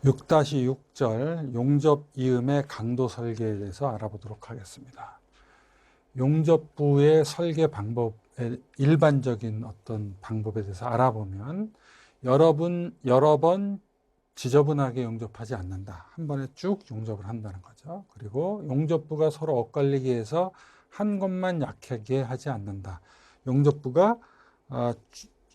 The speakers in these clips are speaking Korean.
6-6절 용접 이음의 강도 설계에 대해서 알아보도록 하겠습니다. 용접부의 설계 방법의 일반적인 어떤 방법에 대해서 알아보면 여러 번 지저분하게 용접하지 않는다. 한 번에 쭉 용접을 한다는 거죠. 그리고 용접부가 서로 엇갈리게 해서 한 곳만 약하게 하지 않는다. 용접부가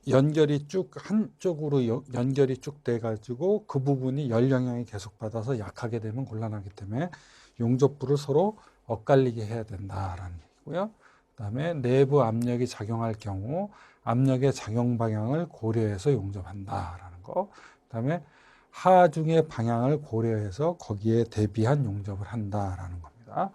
연결이 쭉 한쪽으로 연결이 쭉 돼가지고 그 부분이 열 영향이 계속 받아서 약하게 되면 곤란하기 때문에 용접부를 서로 엇갈리게 해야 된다라는 얘기고요. 그다음에 내부 압력이 작용할 경우 압력의 작용 방향을 고려해서 용접한다라는 거. 그다음에 하중의 방향을 고려해서 거기에 대비한 용접을 한다라는 겁니다.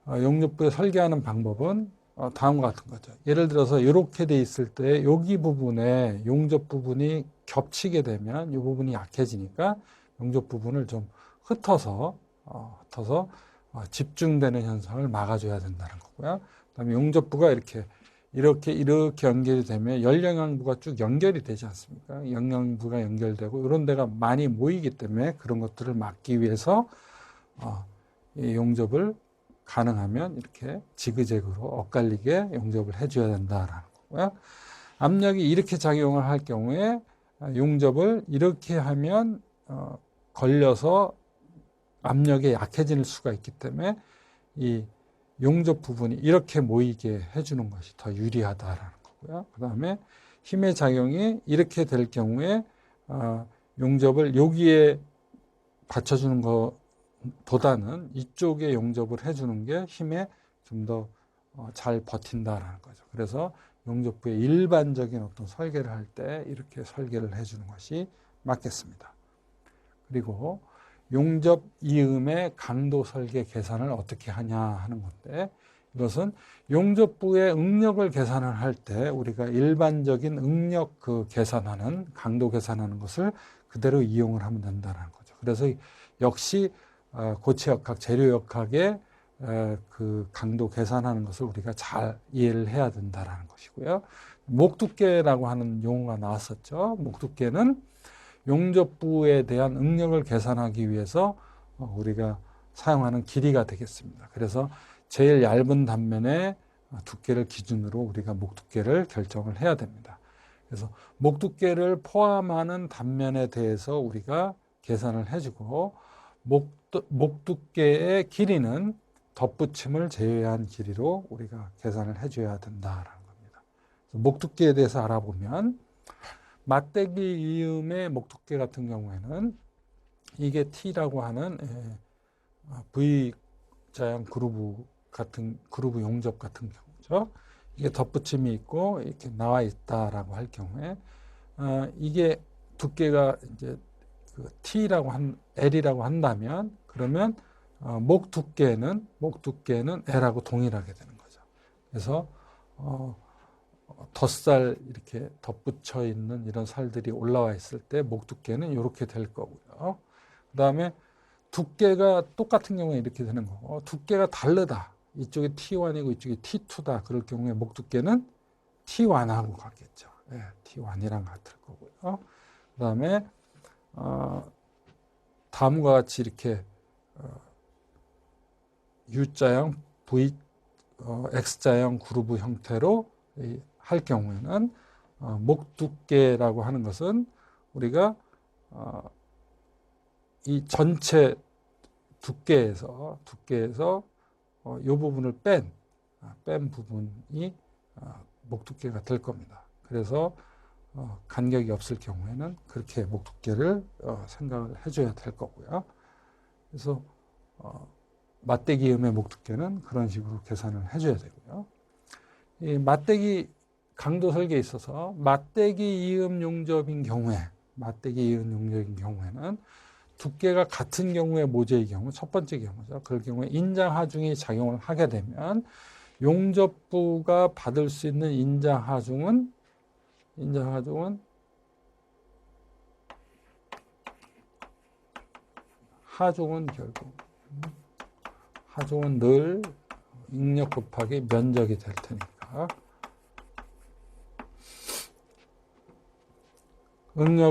용접부에 설계하는 방법은 다음과 같은 거죠. 예를 들어서 이렇게 돼 있을 때 여기 부분에 용접 부분이 겹치게 되면 이 부분이 약해지니까 용접 부분을 좀 흩어서 집중되는 현상을 막아줘야 된다는 거고요. 그다음에 용접부가 이렇게 연결이 되면 열영향부가 쭉 연결이 되지 않습니까? 영향부가 연결되고 이런 데가 많이 모이기 때문에 그런 것들을 막기 위해서 이 용접을 가능하면 이렇게 지그재그로 엇갈리게 용접을 해줘야 된다라는 거고요. 압력이 이렇게 작용을 할 경우에 용접을 이렇게 하면 걸려서 압력이 약해질 수가 있기 때문에 이 용접 부분이 이렇게 모이게 해주는 것이 더 유리하다라는 거고요. 그 다음에 힘의 작용이 이렇게 될 경우에 용접을 여기에 받쳐주는 것보다는 이쪽에 용접을 해주는 게 힘에 좀 더 잘 버틴다라는 거죠. 그래서 용접부의 일반적인 어떤 설계를 할 때 이렇게 설계를 해주는 것이 맞겠습니다. 그리고 용접 이음의 강도 설계 계산을 어떻게 하냐 하는 건데, 이것은 용접부의 응력을 계산을 할 때 우리가 일반적인 응력 계산하는 강도 계산하는 것을 그대로 이용을 하면 된다는 거죠. 그래서 역시 고체역학, 재료역학의 그 강도 계산하는 것을 우리가 잘 이해를 해야 된다는 것이고요. 목두께라고 하는 용어가 나왔었죠. 목두께는 용접부에 대한 응력을 계산하기 위해서 우리가 사용하는 길이가 되겠습니다. 그래서 제일 얇은 단면의 두께를 기준으로 우리가 목두께를 결정을 해야 됩니다. 그래서 목두께를 포함하는 단면에 대해서 우리가 계산을 해주고 목두께의 길이는 덧붙임을 제외한 길이로 우리가 계산을 해줘야 된다라는 겁니다. 목두께에 대해서 알아보면 맞대기 이음의 목두께 같은 경우에는 이게 T라고 하는 V자형 그루브 용접 같은 경우죠. 이게 덧붙임이 있고 이렇게 나와 있다라고 할 경우에 이게 두께가 이제 T라고 L이라고 한다면 그러면 목 두께는 L하고 동일하게 되는 거죠. 그래서 덧살 이렇게 덧붙여 있는 이런 살들이 올라와 있을 때 목 두께는 이렇게 될 거고요. 그 다음에 두께가 똑같은 경우에 이렇게 되는 거고, 두께가 다르다. 이쪽이 T1이고 이쪽이 T2다. 그럴 경우에 목 두께는 T1하고 같겠죠. 네, T1이랑 같을 거고요. 그 다음에 다음과 같이 이렇게 U자형, X자형 그루브 형태로 할 경우에는 목 두께라고 하는 것은 우리가 이 전체 두께에서 이 부분을 뺀 부분이 목 두께가 될 겁니다. 그래서 간격이 없을 경우에는 그렇게 목 두께를 생각을 해줘야 될 거고요. 그래서 맞대기 이음의 목 두께는 그런 식으로 계산을 해줘야 되고요. 이 맞대기 강도 설계에 있어서 맞대기 이음 용접인 경우에는 두께가 같은 경우에 모재의 경우, 첫 번째 경우죠. 그럴 경우에 인장 하중이 작용을 하게 되면 용접부가 받을 수 있는 인장 하중은 하중은 늘 응력 곱하기 면적이 될 테니까 응력